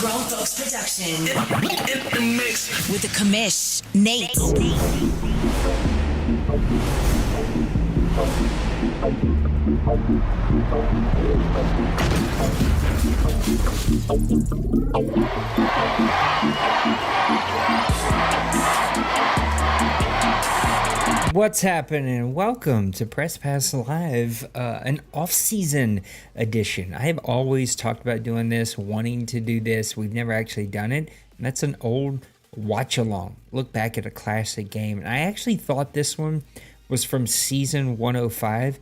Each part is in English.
Grown Folks production. In the mix. With the commish, Nate. What's happening? Welcome to Press Pass Live, an off-season edition. I have always talked about doing this, wanting to do this. We've never actually done it, and that's an old watch-along. Look back at a classic game. And I actually thought this one was from season 105.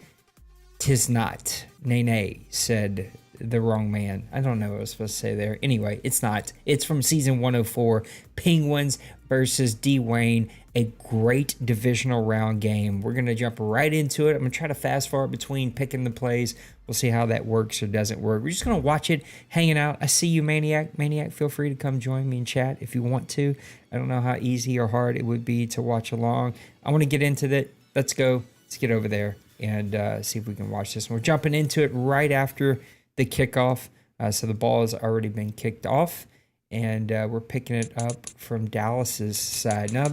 'Tis not. Nene said the wrong man. I don't know what I was supposed to say there. Anyway, it's not. It's from season 104. Penguins versus Dwayne. A great divisional round game. We're going to jump right into it. I'm going to try to fast forward between picking the plays. We'll see how that works or doesn't work. We're just going to watch it, hanging out. I see you, Maniac. Maniac, feel free to come join me in chat if you want to. I don't know how easy or hard it would be to watch along. I want to get into that. Let's go. Let's get over there and see if we can watch this. We're jumping into it right after the kickoff. So the ball has already been kicked off. And we're picking it up from Dallas's side. Now,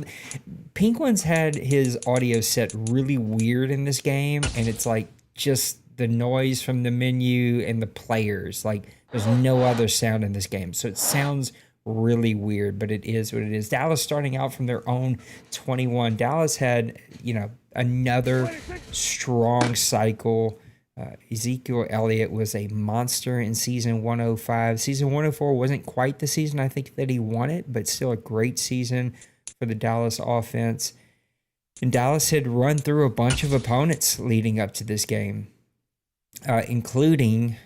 Penguins had his audio set really weird in this game, and it's like just the noise from the menu and the players. Like, there's no other sound in this game. So it sounds really weird, but it is what it is. Dallas starting out from their own 21. Dallas had, another strong cycle. Ezekiel Elliott was a monster in season 105. Season 104 wasn't quite the season I think that he wanted, but still a great season for the Dallas offense. And Dallas had run through a bunch of opponents leading up to this game, including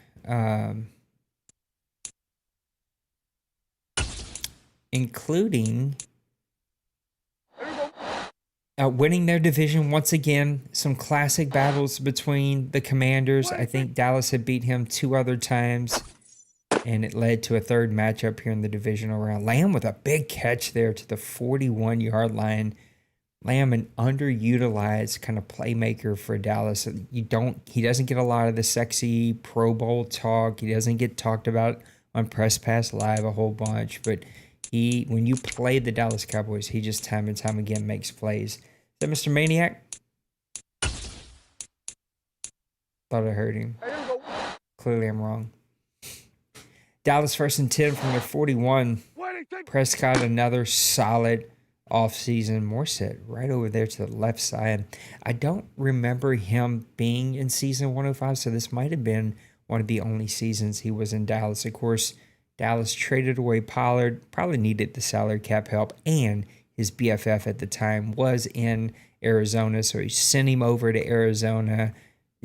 winning their division once again. Some classic battles between the Commanders. I think Dallas had beat him 2 other times, and it led to a third matchup here in the divisional round. Lamb with a big catch there to the 41-yard line. Lamb, an underutilized kind of playmaker for Dallas. He doesn't get a lot of the sexy Pro Bowl talk. He doesn't get talked about on Press Pass Live a whole bunch, but when you play the Dallas Cowboys, he just time and time again makes plays. Is that Mr. Maniac? Thought I heard him. Clearly I'm wrong. Dallas 1st and 10 from their 41. Prescott, another solid offseason. Morset right over there to the left side. I don't remember him being in season 105, so this might have been one of the only seasons he was in Dallas. Of course, Dallas traded away Pollard, probably needed the salary cap help, and his BFF at the time was in Arizona, so he sent him over to Arizona.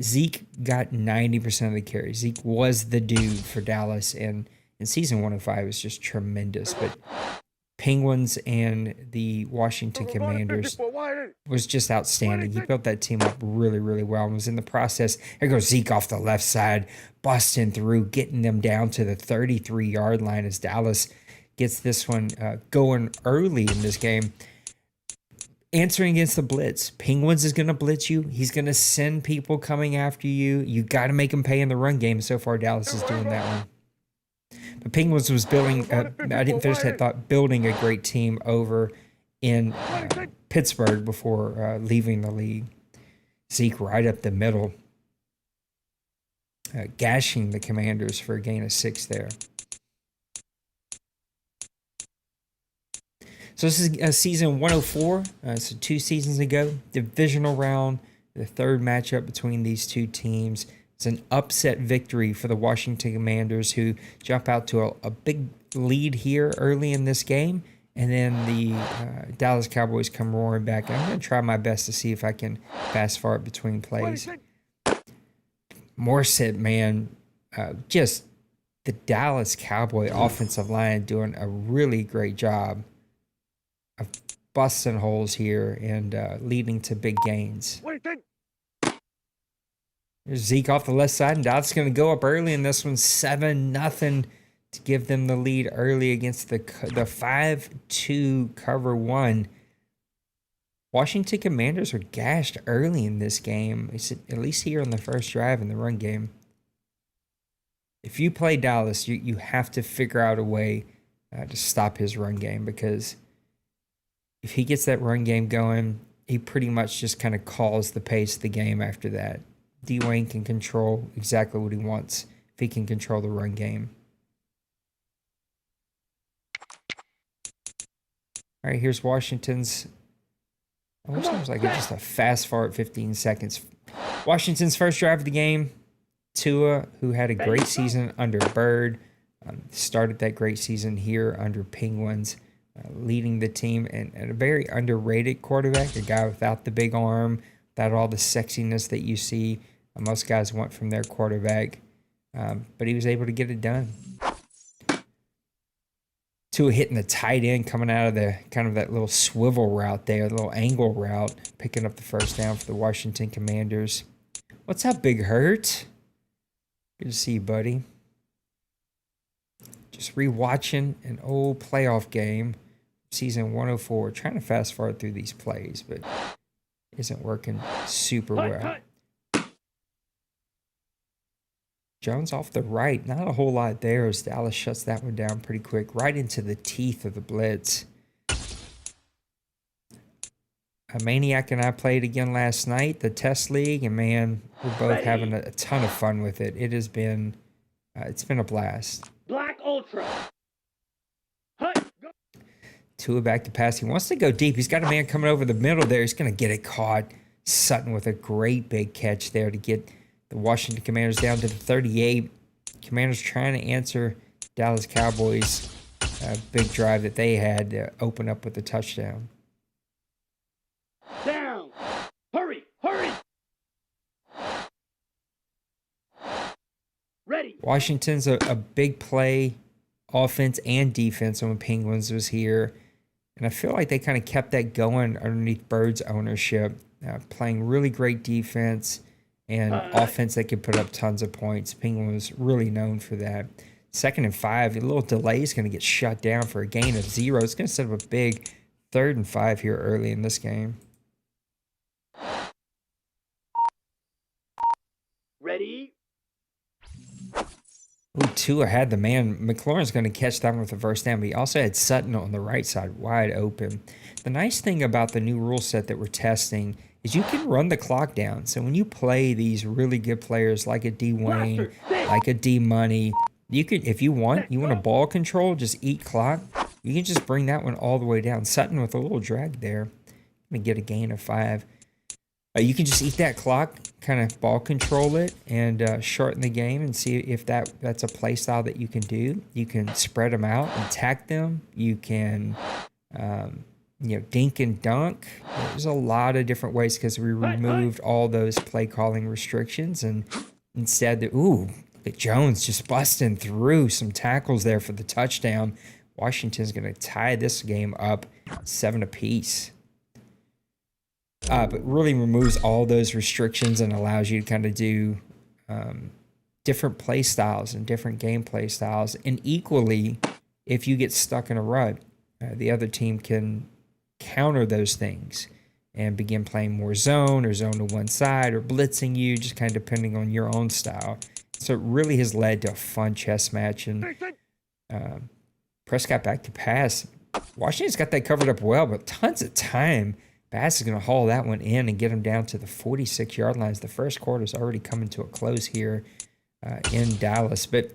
Zeke got 90% of the carries. Zeke was the dude for Dallas, and in season 105 was just tremendous. But Penguins and the Washington Commanders was just outstanding. He built that team up really, really well and was in the process. Here goes Zeke off the left side, busting through, getting them down to the 33-yard line as Dallas gets this one going early in this game. Answering against the blitz. Penguins is going to blitz you. He's going to send people coming after you. You got to make him pay in the run game. So far, Dallas is doing that one. The Penguins was building, I didn't finish that thought, building a great team over in Pittsburgh before leaving the league. Zeke right up the middle, gashing the Commanders for a gain of 6 there. So this is season 104, so 2 seasons ago, divisional round, the third matchup between these two teams. It's an upset victory for the Washington Commanders, who jump out to a big lead here early in this game. And then the Dallas Cowboys come roaring back. I'm going to try my best to see if I can fast forward between plays. Morset, man, just the Dallas Cowboy offensive line doing a really great job of busting holes here and leading to big gains. There's Zeke off the left side, and Dallas going to go up early in this one, 7-0 to give them the lead early against the 5-2 cover 1. Washington Commanders were gashed early in this game, at least here on the first drive in the run game. If you play Dallas, you have to figure out a way to stop his run game, because if he gets that run game going, he pretty much just kind of calls the pace of the game after that. Dwayne can control exactly what he wants if he can control the run game. All right, here's Washington's. I wish there was like just a fast forward 15 seconds. Washington's first drive of the game. Tua, who had a great season under Bird, started that great season here under Penguins, leading the team, and a very underrated quarterback, a guy without the big arm, without all the sexiness that you see most guys want from their quarterback, but he was able to get it done. Tua hitting the tight end, coming out of the kind of that little swivel route there, the little angle route, picking up the first down for the Washington Commanders. What's up, Big Hurt? Good to see you, buddy. Just rewatching an old playoff game, season 104. Trying to fast forward through these plays, but isn't working super well. Jones off the right. Not a whole lot there as Dallas shuts that one down pretty quick. Right into the teeth of the blitz. Maniac and I played again last night, the test league, and man, we're both having a ton of fun with it. It has been, it's been a blast. Black Ultra. Tua back to pass. He wants to go deep. He's got a man coming over the middle there. He's going to get it caught. Sutton with a great big catch there to get the Washington Commanders down to the 38. Commanders trying to answer Dallas Cowboys' big drive that they had to open up with a touchdown. Down. Hurry. Ready. Washington's a big play offense and defense when Penguins was here. And I feel like they kind of kept that going underneath Bird's ownership, playing really great defense and offense that could put up tons of points. Penguin was really known for that. 2nd and 5, a little delay is going to get shut down for a gain of 0. It's going to set up a big 3rd and 5 here early in this game. Ready. Ooh, Tua had the man. McLaurin's going to catch that one with the first down, but he also had Sutton on the right side wide open. The nice thing about the new rule set that we're testing is you can run the clock down. So when you play these really good players like a Dwayne, like a D-Money, you could, if you want a ball control, just eat clock. You can just bring that one all the way down. Sutton with a little drag there. Let me get a gain of 5. You can just eat that clock, kind of ball control it, and shorten the game and see if that's a play style that you can do. You can spread them out and tack them. You can, dink and dunk. There's a lot of different ways because we removed all those play calling restrictions, and instead, Jones just busting through some tackles there for the touchdown. Washington's going to tie this game up 7 apiece. But really removes all those restrictions and allows you to kind of do different play styles and different gameplay styles. And equally, if you get stuck in a rut, the other team can counter those things and begin playing more zone or zone to one side or blitzing you, just kind of depending on your own style. So it really has led to a fun chess match. And Prescott back to pass. Washington's got that covered up well, but tons of time. Bass is going to haul that one in and get him down to the 46-yard lines. The first quarter is already coming to a close here in Dallas. But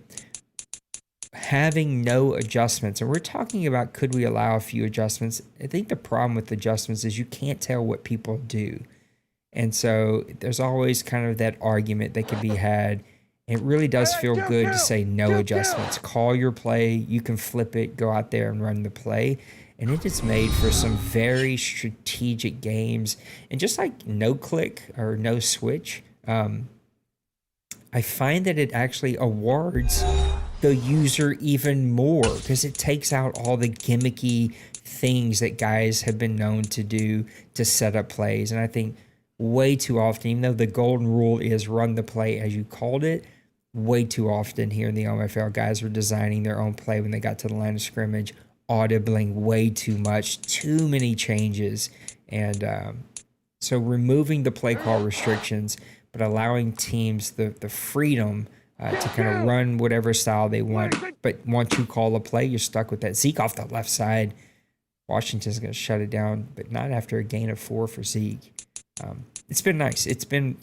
having no adjustments, and we're talking about could we allow a few adjustments. I think the problem with adjustments is you can't tell what people do. And so there's always kind of that argument that can be had. It really does feel good to say no adjustments. Call your play. You can flip it, go out there and run the play. And it is made for some very strategic games. And just like no click or no switch, I find that it actually awards the user even more because it takes out all the gimmicky things that guys have been known to do to set up plays. And I think way too often, even though the golden rule is run the play as you called it, way too often here in the OMFL, guys were designing their own play when they got to the line of scrimmage, audibling way too much, too many changes. And so removing the play call restrictions, but allowing teams the freedom to kind of run whatever style they want. But once you call a play, you're stuck with that. Zeke off the left side. Washington's going to shut it down, but not after a gain of 4 for Zeke. It's been nice. It's been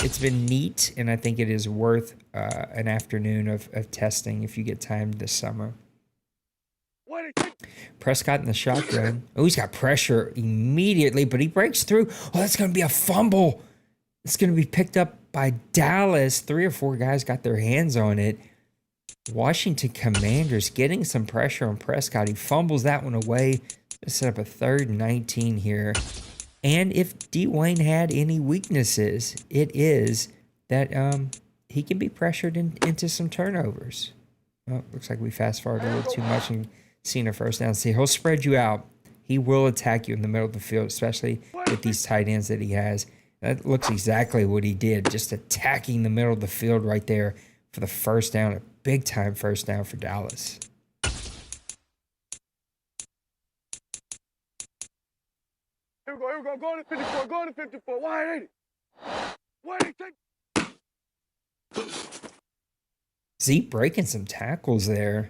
neat, and I think it is worth an afternoon of testing if you get time this summer. Prescott in the shotgun. Oh, he's got pressure immediately, but he breaks through. Oh, that's going to be a fumble. It's going to be picked up by Dallas. 3 or 4 guys got their hands on it. Washington Commanders getting some pressure on Prescott. He fumbles that one away. Set up a 3rd and 19 here. And if Dwayne had any weaknesses, it is that he can be pressured into some turnovers. Oh, looks like we fast forwarded a little too much and seen a first down. See, he'll spread you out. He will attack you in the middle of the field, especially with these tight ends that he has. That looks exactly what he did, just attacking the middle of the field right there for the first down, a big-time first down for Dallas. Here we go, go to 54, go to 54, wide 80. Zeke breaking some tackles there.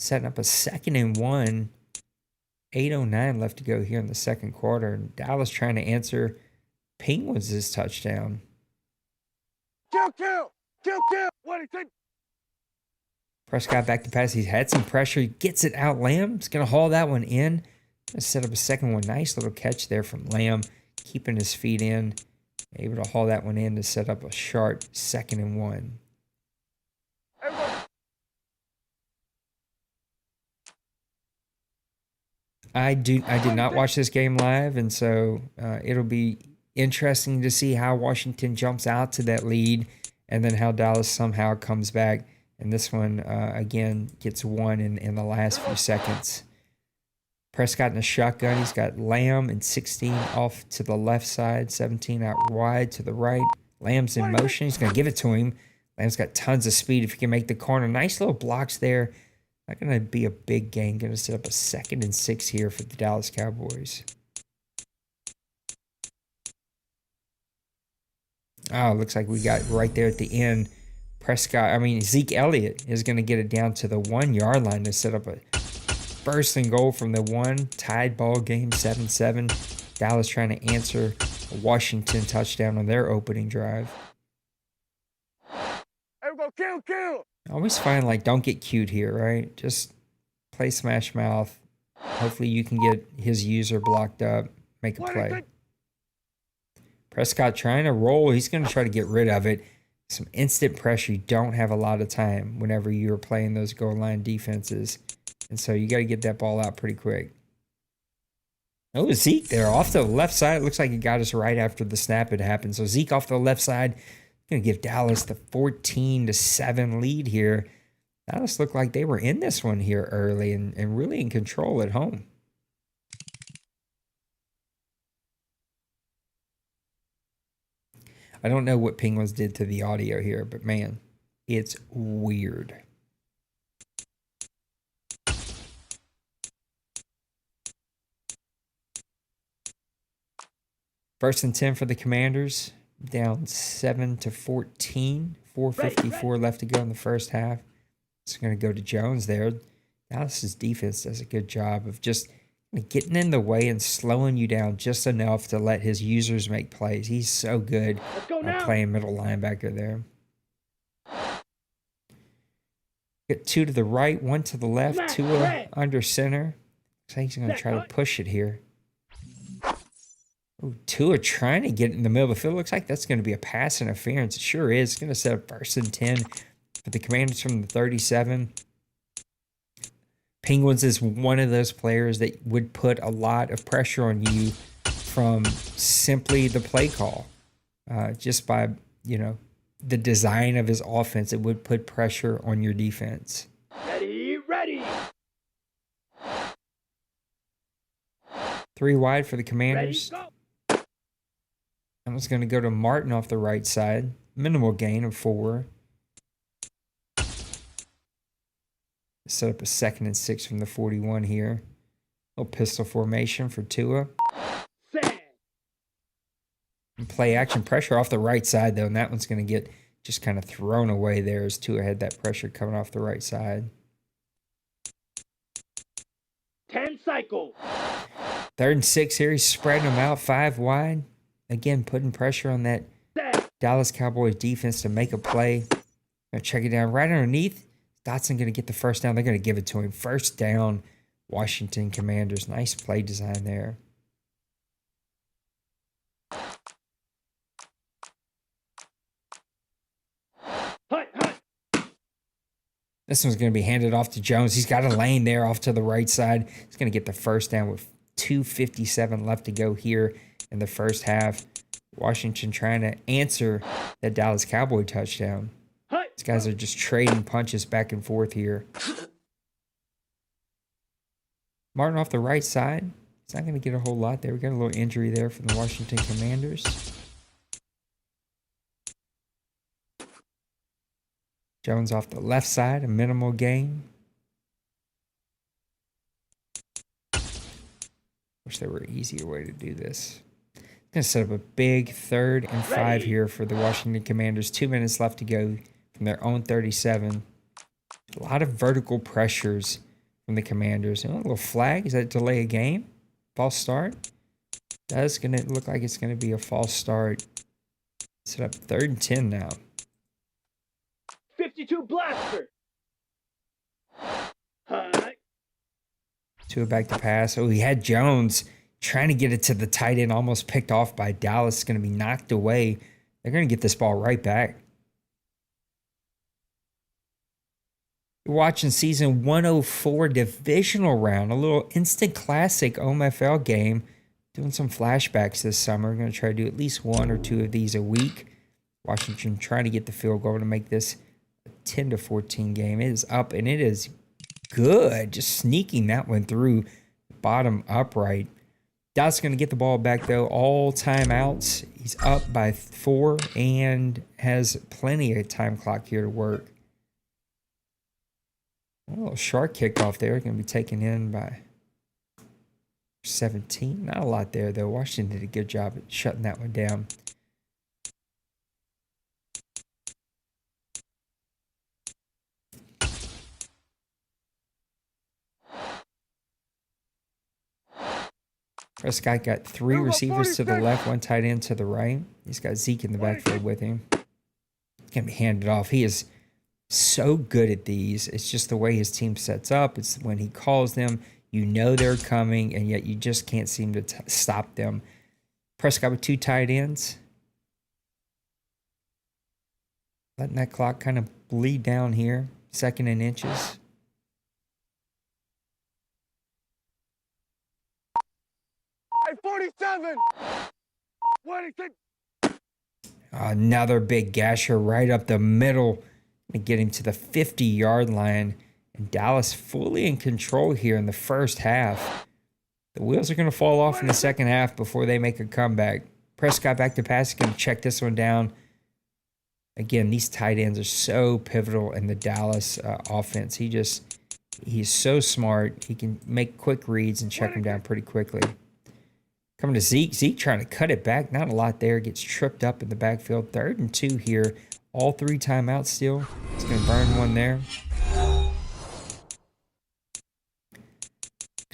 Setting up a 2nd and 1. 8:09 left to go here in the second quarter. And Dallas trying to answer Penguins' touchdown. Kill. What do you think? Prescott back to pass. He's had some pressure. He gets it out. Lamb's going to haul that one in. Gonna set up a second one. Nice little catch there from Lamb. Keeping his feet in. Able to haul that one in to set up a sharp 2nd and 1. I did not watch this game live, and so it'll be interesting to see how Washington jumps out to that lead and then how Dallas somehow comes back. And this one, again, gets won in the last few seconds. Prescott in a shotgun. He's got Lamb and 16 off to the left side, 17 out wide to the right. Lamb's in motion. He's going to give it to him. Lamb's got tons of speed if he can make the corner. Nice little blocks there. Not going to be a big gain. Going to set up a 2nd and 6 here for the Dallas Cowboys. Oh, looks like we got right there at the end. Zeke Elliott is going to get it down to the 1-yard line to set up a first and goal from the 1. Tied ball game, 7-7. Dallas trying to answer a Washington touchdown on their opening drive. Kill. I always find, don't get cute here, right? Just play smash mouth. Hopefully you can get his user blocked up, make a play. Prescott trying to roll. He's going to try to get rid of it. Some instant pressure. You don't have a lot of time whenever you're playing those goal line defenses. And so you got to get that ball out pretty quick. Oh, Zeke there off the left side. It looks like he got us right after the snap had happened. So Zeke off the left side. Going to give Dallas the 14-7 lead here. Dallas looked like they were in this one here early and really in control at home. I don't know what Penguins did to the audio here, but man, it's weird. First and 10 for the Commanders. Down 7-14. 4:54 left to go in the first half. It's going to go to Jones there. Dallas's defense does a good job of just getting in the way and slowing you down just enough to let his users make plays. He's so good at playing middle linebacker there. Get 2 to the right, 1 to the left, 2 under center. Looks like he's going to try to push it here. Ooh, Tua trying to get in the middle of the field. Looks like that's going to be a pass interference. It sure is. It's going to set up 1st and 10 for the Commanders from the 37. Penguins is one of those players that would put a lot of pressure on you from simply the play call. Just by, the design of his offense, it would put pressure on your defense. Ready. 3 wide for the Commanders. Ready, I was going to go to Martin off the right side. Minimal gain of 4. Set up a 2nd and 6 from the 41 here. Little pistol formation for Tua. And play action pressure off the right side, though, and that one's going to get just kind of thrown away there as two ahead. That pressure coming off the right side. 10 cycles. 3rd and 6 here. He's spreading them out 5 wide. Again, putting pressure on that Dallas Cowboys defense to make a play. Gonna check it down right underneath. Dotson gonna get the first down. They're gonna give it to him. First down, Washington Commanders. Nice play design there. This one's going to be handed off to Jones. He's got a lane there off to the right side. He's going to get the first down with 2:57 left to go here in the first half. Washington trying to answer that Dallas Cowboy touchdown. These guys are just trading punches back and forth here. Martin off the right side. He's not going to get a whole lot there. We got a little injury there from the Washington Commanders. Jones off the left side, a minimal gain. Wish there were an easier way to do this. Going to set up a big 3rd and 5 here for the Washington Commanders. 2 minutes left to go from their own 37. A lot of vertical pressures from the Commanders. A little flag. Is that delay a game? False start? That's going to look like it's going to be a false start. Set up 3rd and 10 now. 52 blaster. Tua back to pass. Oh, he had Jones trying to get it to the tight end, almost picked off by Dallas. It's going to be knocked away. They're going to get this ball right back. You're watching season 104 divisional round, a little instant classic OMFL game. Doing some flashbacks this summer. We're going to try to do at least 1 or 2 of these a week. Washington trying to get the field goal to make this 10-14 game. It is up and it is good. Just sneaking that one through bottom upright. Dallas going to get the ball back though. All timeouts. He's up by 4 and has plenty of time clock here to work. A little shark kickoff there. Going to be taken in by 17. Not a lot there though. Washington did a good job at shutting that one down. Prescott got 3 receivers to the left, 1 tight end to the right. He's got Zeke in the backfield with him. He's going to be handed off. He is so good at these. It's just the way his team sets up. It's when he calls them, you know they're coming, and yet you just can't seem to stop them. Prescott with 2 tight ends. Letting that clock kind of bleed down here. 2nd and inches. Hey, 47. 26. Another big gasher right up the middle. And get him to the 50-yard line. And Dallas fully in control here in the first half. The wheels are going to fall off in the second half before they make a comeback. Prescott back to pass. Going to check this one down. Again, these tight ends are so pivotal in the Dallas offense. He's so smart. He can make quick reads and check them down pretty quickly. Coming to Zeke. Zeke trying to cut it back. Not a lot there. Gets tripped up in the backfield. 3rd and 2 here. All 3 timeouts still. He's going to burn one there.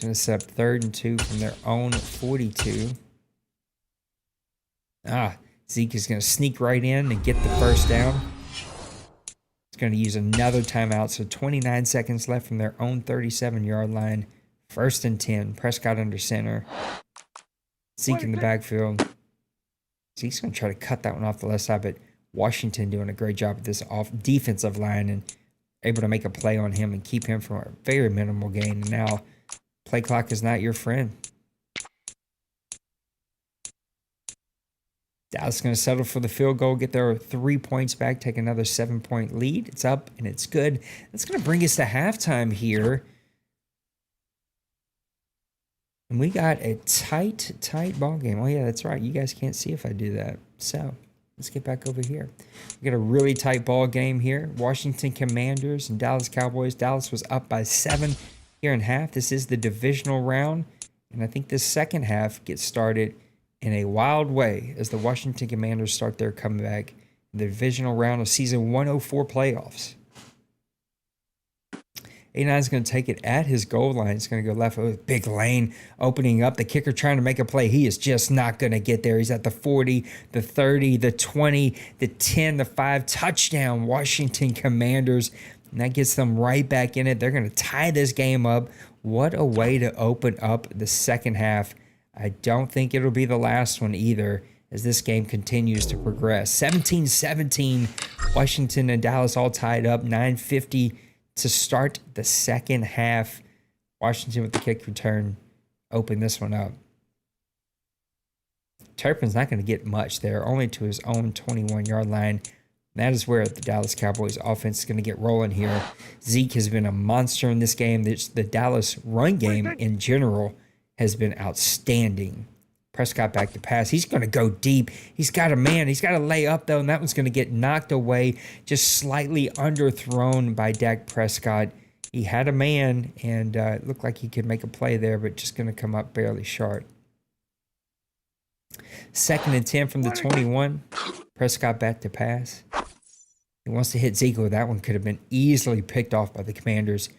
Going to set up 3rd and 2 from their own 42. Zeke is going to sneak right in and get the first down. He's going to use another timeout. So 29 seconds left from their own 37-yard line. 1st and 10. Prescott under center. Zeke in the backfield. Zeke's going to try to cut that one off the left side, but Washington doing a great job at this off defensive line and able to make a play on him and keep him from a very minimal gain. And now play clock is not your friend. Dallas is going to settle for the field goal, get their 3 points back, take another 7-point lead. It's up and it's good. That's going to bring us to halftime here. And we got a tight ball game. Oh, yeah, that's right. You guys can't see if I do that. So let's get back over here. We got a really tight ball game here. Washington Commanders and Dallas Cowboys. Dallas was up by 7 here in half. This is the divisional round. And I think this second half gets started in a wild way as the Washington Commanders start their comeback. the divisional round of season 104 playoffs. 89 is going to take it at his goal line. It's going to go left with big lane opening up. The kicker trying to make a play. He is just not going to get there. He's at the 40, the 30, the 20, the 10, the 5. Touchdown, Washington Commanders. And that gets them right back in it. They're going to tie this game up. What a way to open up the second half. I don't think it'll be the last one either as this game continues to progress. 17-17, Washington and Dallas all tied up. 9:50 to start the second half. Washington with the kick return open this one up. Turpin's not going to get much there, only to his own 21-yard line. That is where the Dallas Cowboys offense is going to get rolling here. Zeke has been a monster in this game. The Dallas run game in general has been outstanding. Prescott back to pass. He's going to go deep. He's got a man. He's got to lay up, though, and that one's going to get knocked away, just slightly underthrown by Dak Prescott. He had a man, and it looked like he could make a play there, but just going to come up barely short. 2nd and 10 from the 21. Prescott back to pass. He wants to hit Zeke. That one could have been easily picked off by the Commanders.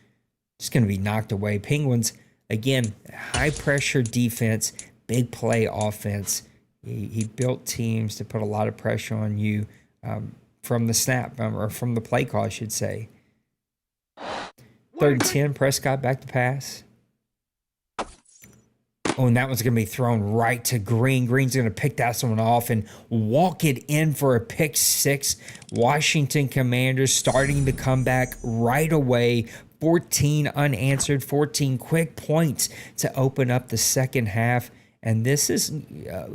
Just going to be knocked away. Penguins, again, high-pressure defense, big play offense. He built teams to put a lot of pressure on you from the snap, or from the play call, I should say. 3rd and 10, Prescott back to pass. Oh, and that one's going to be thrown right to Green. Green's going to pick that one off and walk it in for a pick 6. Washington Commanders starting to come back right away. 14 unanswered, 14 quick points to open up the second half. And this is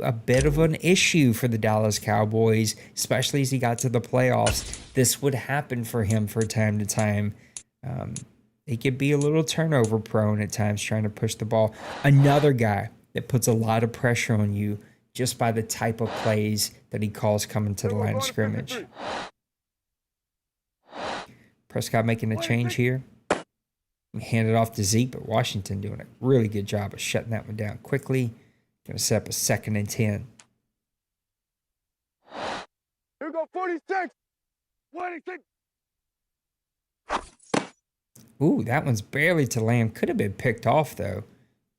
a bit of an issue for the Dallas Cowboys, especially as he got to the playoffs. This would happen for him from time to time. He could be a little turnover prone at times trying to push the ball. Another guy that puts a lot of pressure on you just by the type of plays that he calls coming to the line of scrimmage. Prescott making a change here. Hand it off to Zeke, but Washington doing a really good job of shutting that one down quickly. Going to set up a 2nd and 10. Here we go, 46. 26. Ooh, that one's barely to land. Could have been picked off, though.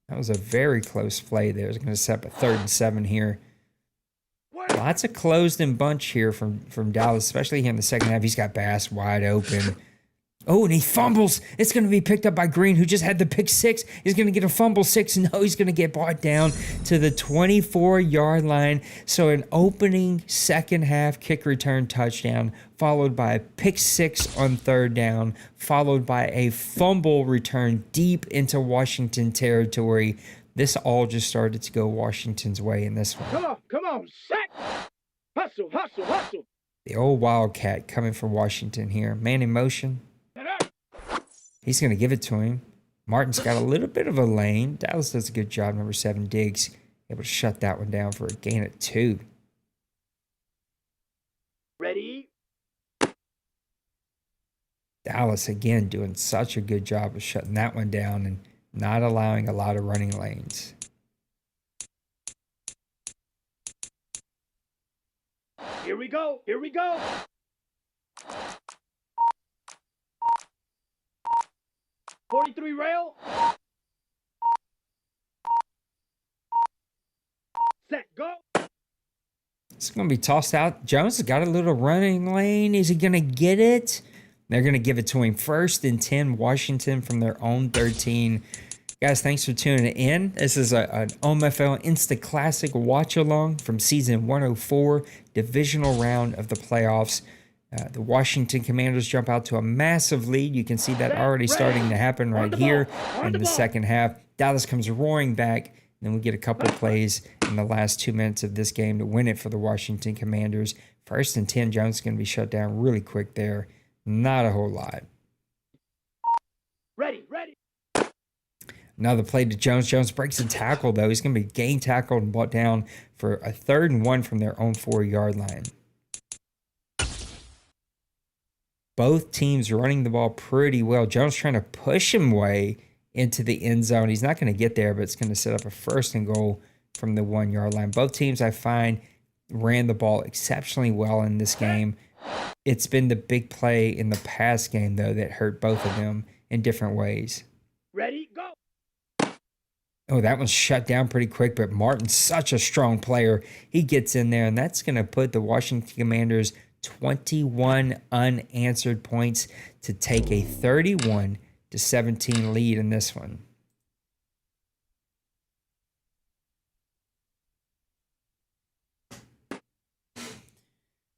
That was a very close play there. It's going to set up a 3rd and 7 here. Lots of closed in bunch here from Dallas, especially here in the second half. He's got Bass wide open. Oh, and he fumbles. It's going to be picked up by Green, who just had the pick 6. He's going to get a fumble 6. No, he's going to get brought down to the 24-yard line. So an opening second half kick return touchdown, followed by a pick 6 on 3rd down, followed by a fumble return deep into Washington territory. This all just started to go Washington's way in this one. Come on, sack! Hustle, hustle, hustle! The old Wildcat coming from Washington here. Man in motion. He's going to give it to him. Martin's got a little bit of a lane. Dallas does a good job. Number 7, Diggs, able to shut that one down for a gain of 2. Ready? Dallas, again, doing such a good job of shutting that one down and not allowing a lot of running lanes. Here we go. Here we go. .43 rail. Set, go. It's going to be tossed out. Jones has got a little running lane. Is he going to get it? They're going to give it to him. 1st and 10, Washington from their own 13. Guys, thanks for tuning in. This is an OMFL Insta Classic watch-along from Season 104, Divisional Round of the playoffs. The Washington Commanders jump out to a massive lead. You can see that already starting to happen right here in the second half. Dallas comes roaring back, and then we get a couple plays in the last 2 minutes of this game to win it for the Washington Commanders. 1st and 10, Jones is going to be shut down really quick there. Not a whole lot. Ready, ready. Another play to Jones. Jones breaks a tackle, though. He's going to be gain tackled and brought down for a 3rd and 1 from their own 4-yard line. Both teams running the ball pretty well. Jones trying to push him way into the end zone. He's not going to get there, but it's going to set up a 1st and goal from the 1-yard line. Both teams, I find, ran the ball exceptionally well in this game. It's been the big play in the past game, though, that hurt both of them in different ways. Ready, go. Oh, that one's shut down pretty quick, but Martin's such a strong player. He gets in there, and that's going to put the Washington Commanders 21 unanswered points to take a 31-17 lead in this one.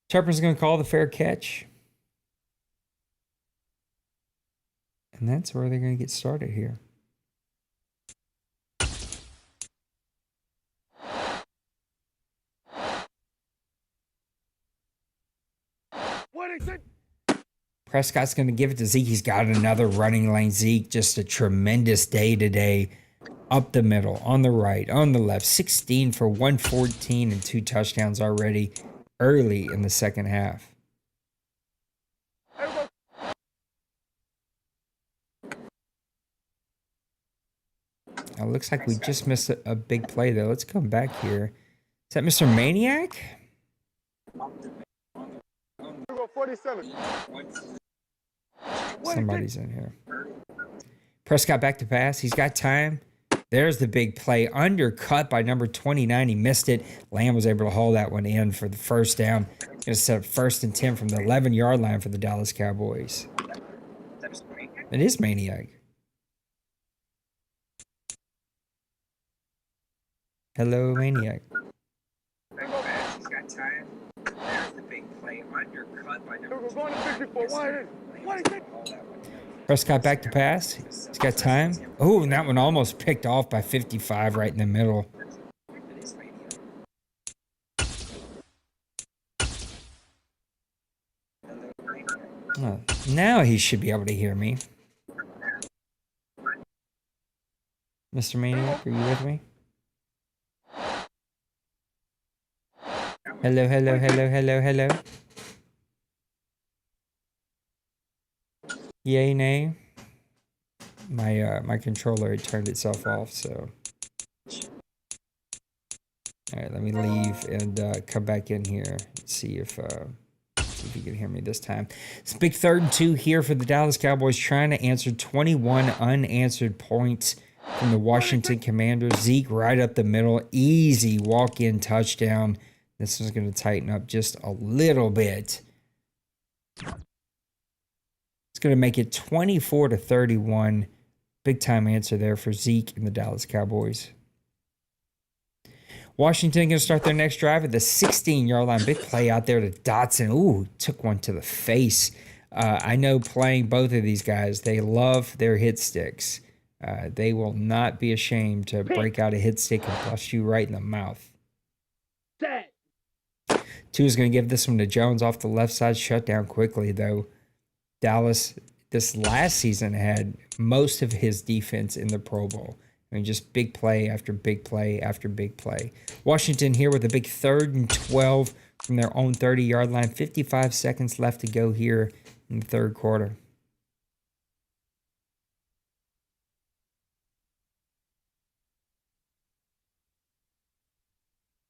Turpin's going to call the fair catch. And that's where they're going to get started here. Prescott's going to give it to Zeke. He's got another running lane. Zeke, just a tremendous day today. Up the middle, on the right, on the left. 16 for 114 and 2 touchdowns already early in the second half. It looks like we just missed a big play, though. Let's come back here. Is that Mr. Maniac? 47. Somebody's in here. Prescott back to pass. He's got time. There's the big play. Undercut by number 29. He missed it. Lamb was able to hold that one in for the first down. Going to set up 1st and 10 from the 11-yard line for the Dallas Cowboys. It is Maniac. Hello, Maniac. He's got time. There's the big play. Undercut by number 54. Prescott back to pass. He's got time. Oh, and that one almost picked off by 55 right in the middle. Oh, now he should be able to hear me. Mr. Maniac, are you with me? Hello, hello, hello, hello, hello. Yay, nay. My controller had turned itself off, so. All right, let me leave and come back in here and see if you can hear me this time. It's a big 3rd and 2 here for the Dallas Cowboys, trying to answer 21 unanswered points from the Washington Commanders. Zeke right up the middle, easy walk-in touchdown. This is going to tighten up just a little bit. It's going to make it 24-31. Big time answer there for Zeke and the Dallas Cowboys. Washington going to start their next drive at the 16-yard line. Big play out there to Dotson. Ooh, took one to the face. I know playing both of these guys, they love their hit sticks. They will not be ashamed to break out a hit stick and bust you right in the mouth. Set. 2 is going to give this one to Jones off the left side. Shut down quickly, though. Dallas, this last season, had most of his defense in the Pro Bowl. I mean, just big play after big play after big play. Washington here with a big 3rd and 12 from their own 30-yard line. 55 seconds left to go here in the 3rd quarter.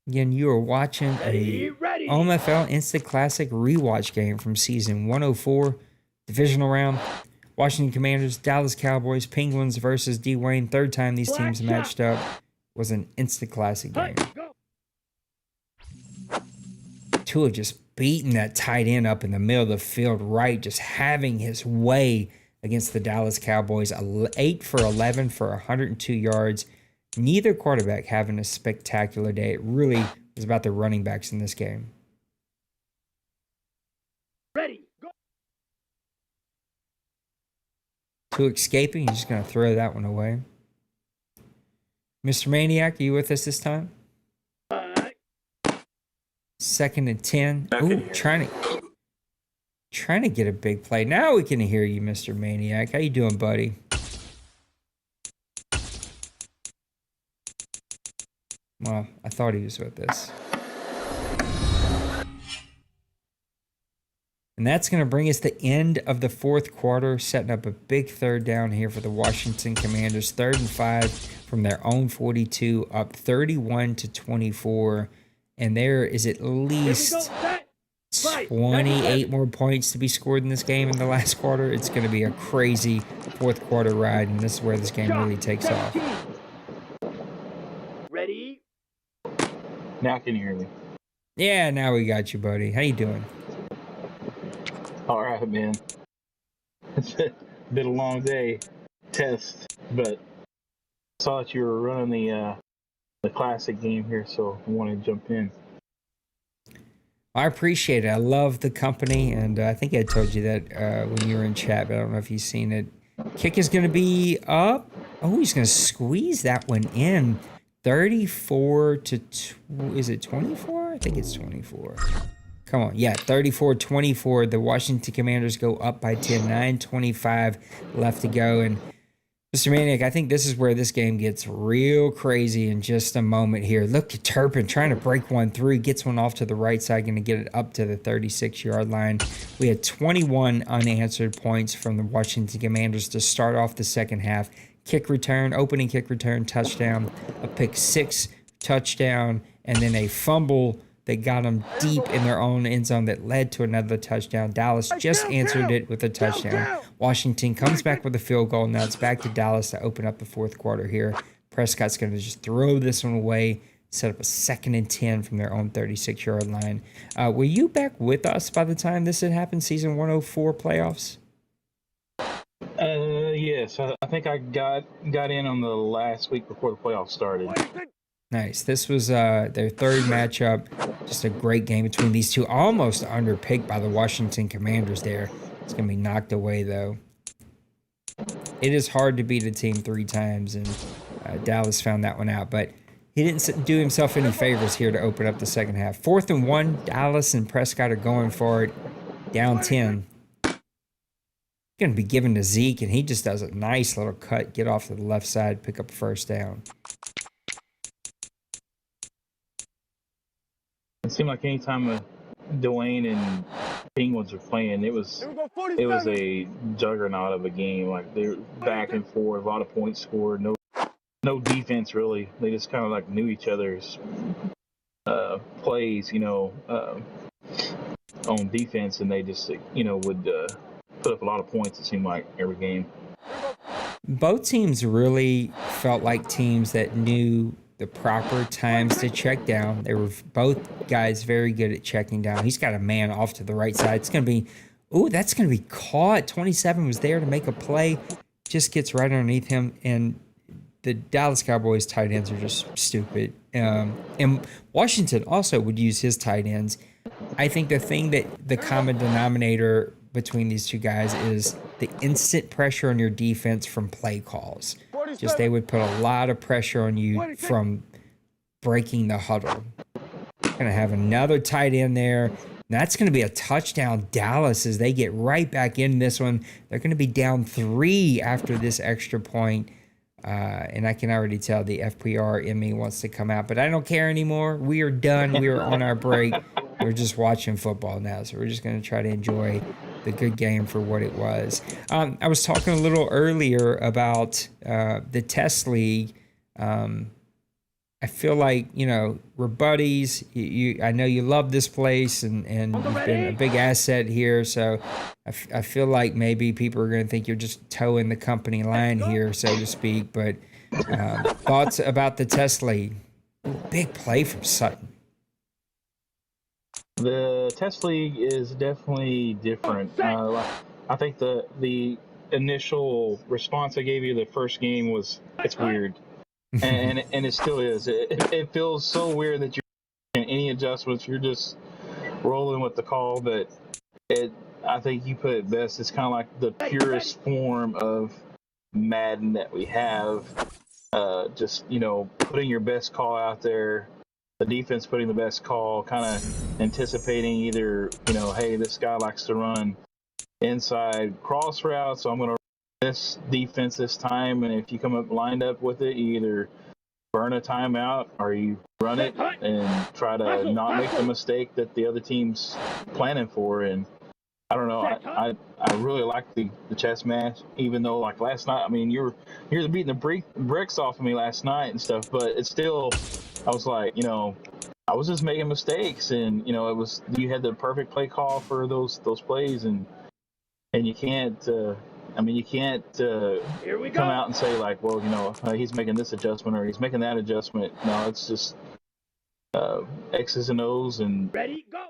Again, you are watching a OMFL Instant Classic Rewatch game from season 104, Divisional round. Washington Commanders, Dallas Cowboys, Penguins versus Dwayne. 3rd time these teams matched up. Was an Instant Classic game. Tua just beating that tight end up in the middle of the field right, just having his way against the Dallas Cowboys. 8 for 11 for 102 yards. Neither quarterback having a spectacular day. It really was about the running backs in this game. Ready, go. To escaping, he's just going to throw that one away. Mr. Maniac, are you with us this time? 2nd and 10. Ooh, trying to get a big play. Now we can hear you, Mr. Maniac. How you doing, buddy? Well, I thought he was with us. And that's going to bring us to the end of the 4th quarter, setting up a big 3rd down here for the Washington Commanders. 3rd and 5 from their own 42, up 31-24. and there is at Here we go. least Set. Fight. 28 more points to be scored in this game in the last quarter. It's going to be a crazy fourth quarter ride, and this is where this game really takes off. 17. Ready? Now can you hear me? Yeah, now we got you, buddy. How you doing? All right, man. It's been a long day test, but saw that you were running the classic game here, so I wanted to jump in. I appreciate it. I love the company, and I think I told you that when you were in chat, but I don't know if you've seen it. Kick is going to be up. Oh, he's going to squeeze that one in. 34 to, is it 24? I think it's 24. Come on. Yeah, 34-24. The Washington Commanders go up by 10. 9:25 left to go. And Mr. Maniac, I think this is where this game gets real crazy in just a moment here. Look at Turpin trying to break one through. Gets one off to the right side. Going to get it up to the 36-yard line. We had 21 unanswered points from the Washington Commanders to start off the second half. Kick return, opening kick return, touchdown. A pick six, touchdown. And then a fumble that got them deep in their own end zone that led to another touchdown. Dallas just answered it with a touchdown. Washington comes back with a field goal. Now it's back to Dallas to open up the fourth quarter here. Prescott's going to just throw this one away, set up a 2nd and 10 from their own 36-yard line. Were you back with us by the time this had happened, season 104 playoffs? Yes, I think I got in on the last week before the playoffs started. Nice. This was their third matchup. Just a great game between these two. Almost underpicked by the Washington Commanders there. It's going to be knocked away, though. It is hard to beat a team 3 times, and Dallas found that one out. But he didn't do himself any favors here to open up the second half. 4th and 1. Dallas and Prescott are going for it. Down 10. Going to be given to Zeke, and he just does a nice little cut, get off to the left side, pick up a first down. It seemed like any time Dwayne and Penguins were playing, it was a juggernaut of a game. Like they're back and forth, a lot of points scored, no defense really. They just kind of like knew each other's plays, on defense, and they just would put up a lot of points. It seemed like every game. Both teams really felt like teams that knew the proper times to check down. They were both guys very good at checking down. He's got a man off to the right side. It's going to be, that's going to be caught. 27 was there to make a play. Just gets right underneath him. And the Dallas Cowboys tight ends are just stupid. And Washington also would use his tight ends. I think the thing that the common denominator between these two guys is the instant pressure on your defense from play calls. Just they would put a lot of pressure on you from breaking the huddle. Going to have another tight end there. That's going to be a touchdown, Dallas, as they get right back in this one. They're going to be down 3 after this extra point. And I can already tell the FPR in me wants to come out, but I don't care anymore. We are done. We are on our break. We're just watching football now, so we're just going to try to enjoy the good game for what it was. I was talking a little earlier about the test league. I feel like, we're buddies. I know you love this place, and you've been a big asset here, so I feel like maybe people are going to think you're just towing the company line here, so to speak. But thoughts about the test league? Ooh, big play from Sutton. The test league is definitely different. I think the initial response I gave you the first game was, it's weird. and it still is. It feels so weird that you're making any adjustments. You're just rolling with the call. But I think you put it best. It's kind of like the purest form of Madden that we have. Just putting your best call out there. The defense putting the best call, kind of anticipating either hey, this guy likes to run inside cross routes, so I'm going to this defense this time, and if you come up lined up with it, you either burn a timeout or you run it and try to not make the mistake that the other team's planning for. And I don't know, I really like the chess match, even though like last night, I mean, you're beating the bricks off of me last night and stuff, but it's still, I was like, I was just making mistakes, and it was you had the perfect play call for those plays, and you can't. You can't Here we come go. out and say like, well, he's making this adjustment or he's making that adjustment. No, it's just X's and O's and Ready, go.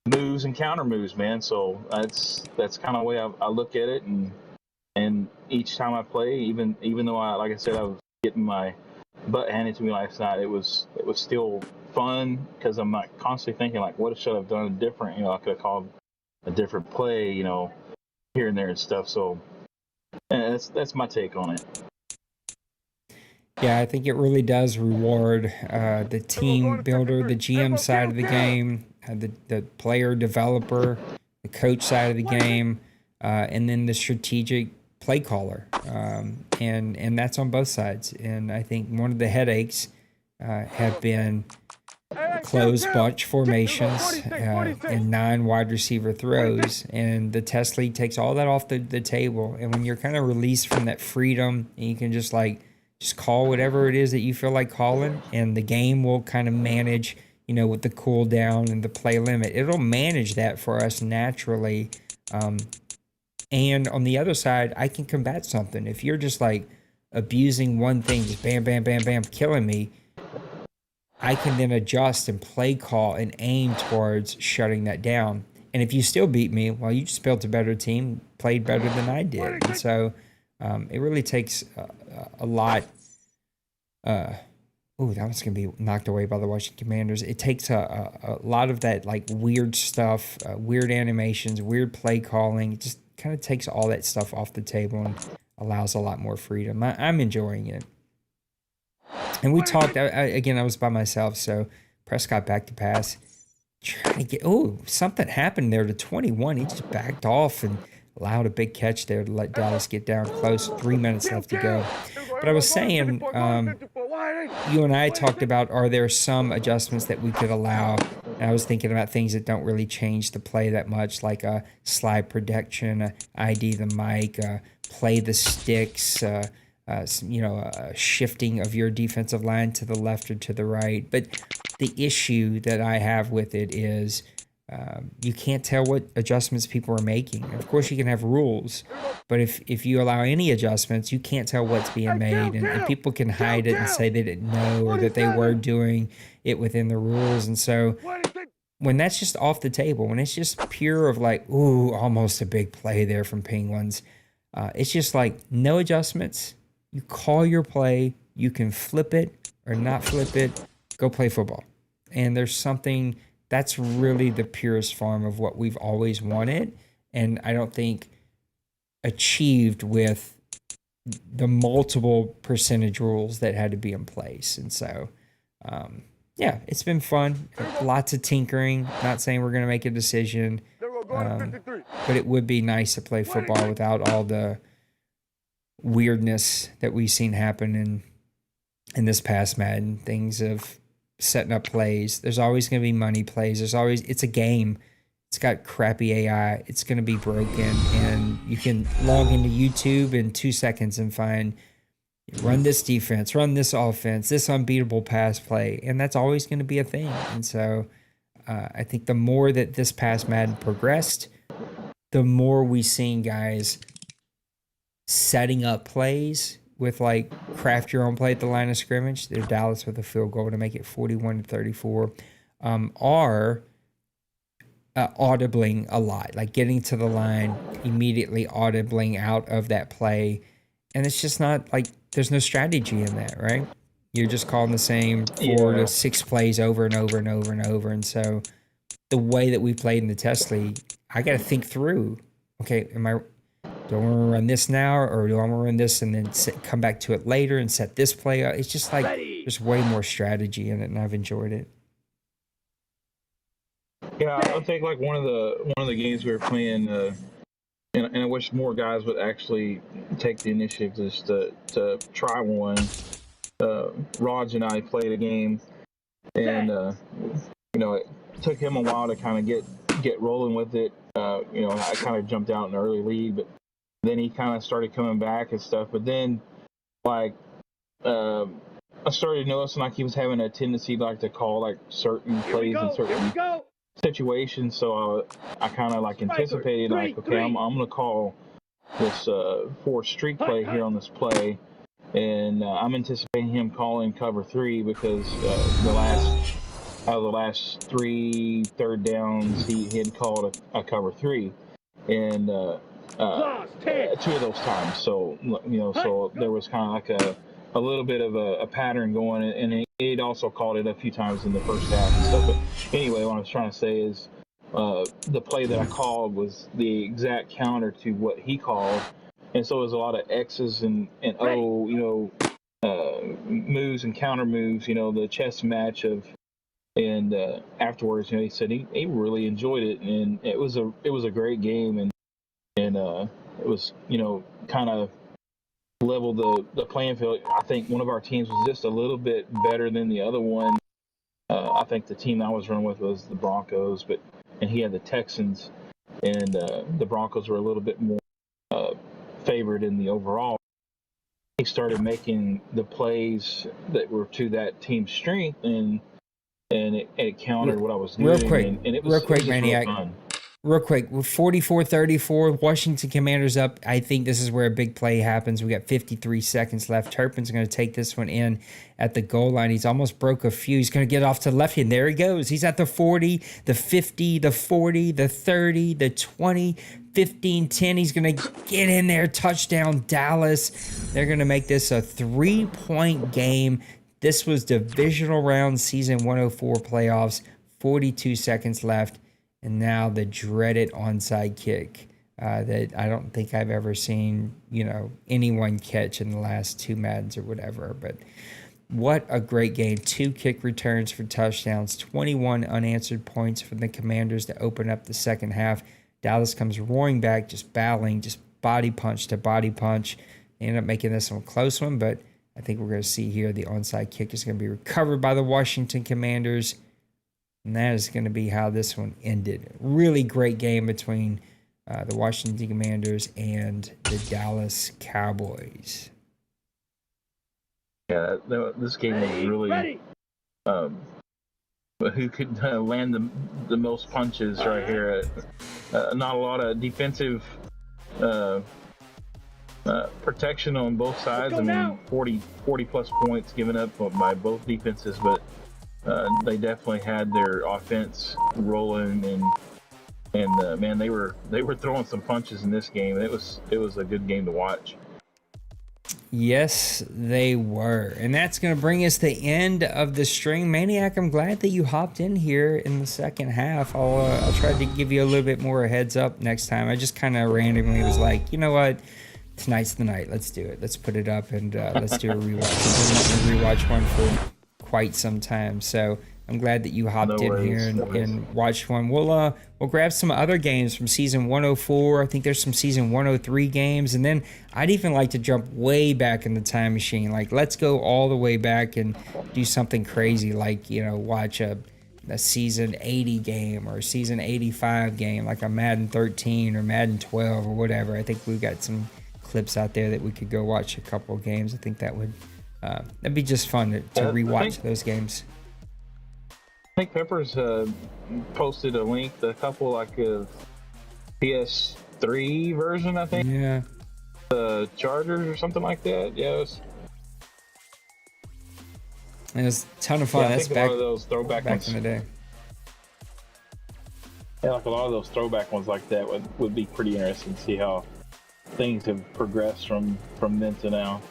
moves and counter moves, man. So that's kind of the way I look at it, and each time I play, even though like I said, I was getting my butt handed to me last night, it was still fun because I'm not constantly thinking like, what should I have done different? I could have called a different play, here and there and stuff. So that's my take on it. Yeah, I think it really does reward the team builder, the GM side of the game, the player developer, the coach side of the game, and then the strategic play caller. And that's on both sides. And I think one of the headaches have been closed bunch formations and 9 wide receiver throws. And the test league takes all that off the table. And when you're kind of released from that freedom and you can just call whatever it is that you feel like calling, and the game will kind of manage, with the cooldown and the play limit. It'll manage that for us naturally. And on the other side, I can combat something. If you're just like abusing one thing, just bam, bam, bam, bam, killing me, I can then adjust and play call and aim towards shutting that down. And if you still beat me, well, you just built a better team, played better than I did. And so it really takes a lot. That one's going to be knocked away by the Washington Commanders. It takes a lot of that like weird stuff, weird animations, weird play calling. It just kind of takes all that stuff off the table and allows a lot more freedom. I'm enjoying it. And we talked, again, I was by myself, so Prescott back to pass. Trying to get, something happened there to 21. He just backed off and allowed a big catch there to let Dallas get down close. 3 minutes left to go. But I was saying, you and I talked about, are there some adjustments that we could allow? And I was thinking about things that don't really change the play that much, like a slide protection, ID the mic, play the sticks, shifting of your defensive line to the left or to the right. But the issue that I have with it is you can't tell what adjustments people are making. Of course, you can have rules, but if you allow any adjustments, you can't tell what's being made. And people can hide it and say they didn't know or that they were doing it within the rules. And so when that's just off the table, when it's just pure of like, almost a big play there from Penguins, it's just like no adjustments. You call your play, you can flip it or not flip it, go play football. And there's something that's really the purest form of what we've always wanted. And I don't think achieved with the multiple percentage rules that had to be in place. And so, it's been fun. Lots of tinkering. Not saying we're going to make a decision. But it would be nice to play football without all the weirdness that we've seen happen in this past Madden. Things of setting up plays. There's always going to be money plays. It's a game. It's got crappy AI. It's going to be broken, and you can log into YouTube in 2 seconds and find run this defense, run this offense, this unbeatable pass play, and that's always going to be a thing. And so I think the more that this past Madden progressed, the more we seen guys setting up plays with like craft your own play at the line of scrimmage. They're Dallas with a field goal to make it 41-34. Are audibling a lot, like getting to the line, immediately audibling out of that play. And it's just not like there's no strategy in that, right? You're just calling the same 4 to 6 plays over and over and over and over. And so the way that we played in the test league, I got to think through, okay, do I want to run this now, or do I want to run this and then come back to it later and set this play up? It's just like there's way more strategy in it, and I've enjoyed it. Yeah, I think like one of the games we were playing, and I wish more guys would actually take the initiative just to try one. Raj and I played a game, and it took him a while to kind of get rolling with it. I kind of jumped out in the early lead, but then he kind of started coming back and stuff. But then, like, I started noticing like he was having a tendency like to call like certain Here we plays in go. Here we certain go. situations. So I kind of like anticipated like, okay, I'm gonna call this forced streak play here on this play, and I'm anticipating him calling cover 3 because out of the last 3 third downs he had called a cover 3, and 2 of those times. So so there was kind of like a little bit of a pattern going, and it also called it a few times in the first half and stuff. But anyway, what I was trying to say is the play that I called was the exact counter to what he called, and so it was a lot of X's and moves and counter moves. The chess match of. And afterwards, he said he really enjoyed it, and it was a great game, and it was kind of leveled the playing field. I think one of our teams was just a little bit better than the other one. I think the team I was running with was the Broncos, and he had the Texans, and the Broncos were a little bit more favored in the overall. He started making the plays that were to that team's strength, and it countered what I was doing. And it was Maniac. real fun. Real quick, with 44-34, Washington Commanders up. I think this is where a big play happens. We got 53 seconds left. Turpin's going to take this one in at the goal line. He's almost broke a few. He's going to get off to the left hand. There he goes. He's at the 40, the 50, the 40, the 30, the 20, 15, 10. He's going to get in there. Touchdown, Dallas. They're going to make this a 3-point game. This was divisional round season 104 playoffs. 42 seconds left. And now the dreaded onside kick that I don't think I've ever seen, anyone catch in the last 2 Maddens or whatever. But what a great game. 2 kick returns for touchdowns, 21 unanswered points for the Commanders to open up the second half. Dallas comes roaring back, just battling, just body punch to body punch. They end up making this one a close one, but I think we're going to see here the onside kick is going to be recovered by the Washington Commanders. And that is going to be how this one ended. Really great game between the Washington Commanders and the Dallas Cowboys. Yeah, this game was really who could land the most punches right here. Not a lot of defensive protection on both sides. I mean, 40 plus points given up by both defenses, but they definitely had their offense rolling, and man, they were throwing some punches in this game. It was a good game to watch. Yes, they were. And that's going to bring us to the end of the stream. Maniac, I'm glad that you hopped in here in the second half. I'll try to give you a little bit more heads up next time. I just kind of randomly was like, you know what? Tonight's the night. Let's do it. Let's put it up and let's do a rewatch. I've been wanting to rewatch one for quite some time, so I'm glad that you hopped in here and watched one. We'll grab some other games from season 104. I think there's some season 103 games, and then I'd even like to jump way back in the time machine. Like, let's go all the way back and do something crazy, like watch a season 80 game or a season 85 game, like a Madden 13 or Madden 12 or whatever. I think we've got some clips out there that we could go watch a couple of games. I think that would that'd be just fun to rewatch those games. I think Peppers posted a link to a couple like a PS3 version, I think. Yeah. Chargers or something like that. Yeah. It was a ton of fun. Yeah, That's back, a lot of those throwback back ones in the day. Yeah, like a lot of those throwback ones like that would be pretty interesting to see how things have progressed from then to now.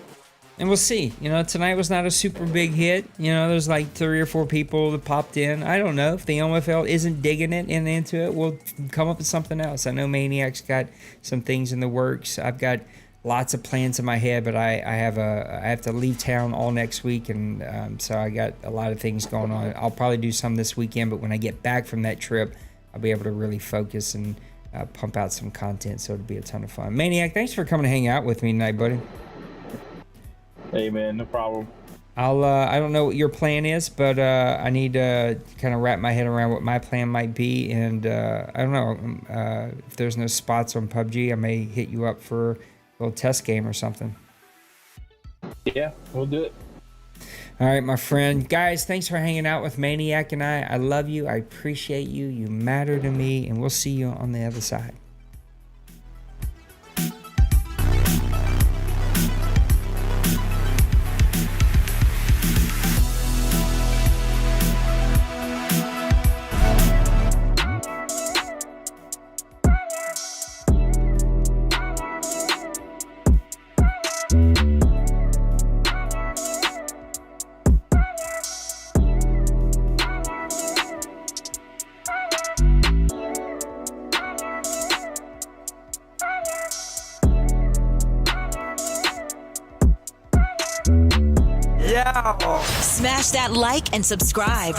And we'll see. Tonight was not a super big hit. There's like 3 or 4 people that popped in. I don't know if the OMFL isn't digging it and into it. We'll come up with something else. I know Maniac's got some things in the works. I've got lots of plans in my head, but I have to leave town all next week, and so I got a lot of things going on. I'll probably do some this weekend, but when I get back from that trip, I'll be able to really focus and pump out some content. So it'll be a ton of fun. Maniac, thanks for coming to hang out with me tonight, buddy. Hey man, no problem. I don't know what your plan is, but I need to kind of wrap my head around what my plan might be, and I don't know if there's no spots on PUBG, I may hit you up for a little test game or something. Yeah, we'll do it. All right, my friend. Guys, thanks for hanging out with Maniac and I. I love you. I appreciate you. You matter to me. And we'll see you on the other side. Smash that like and subscribe.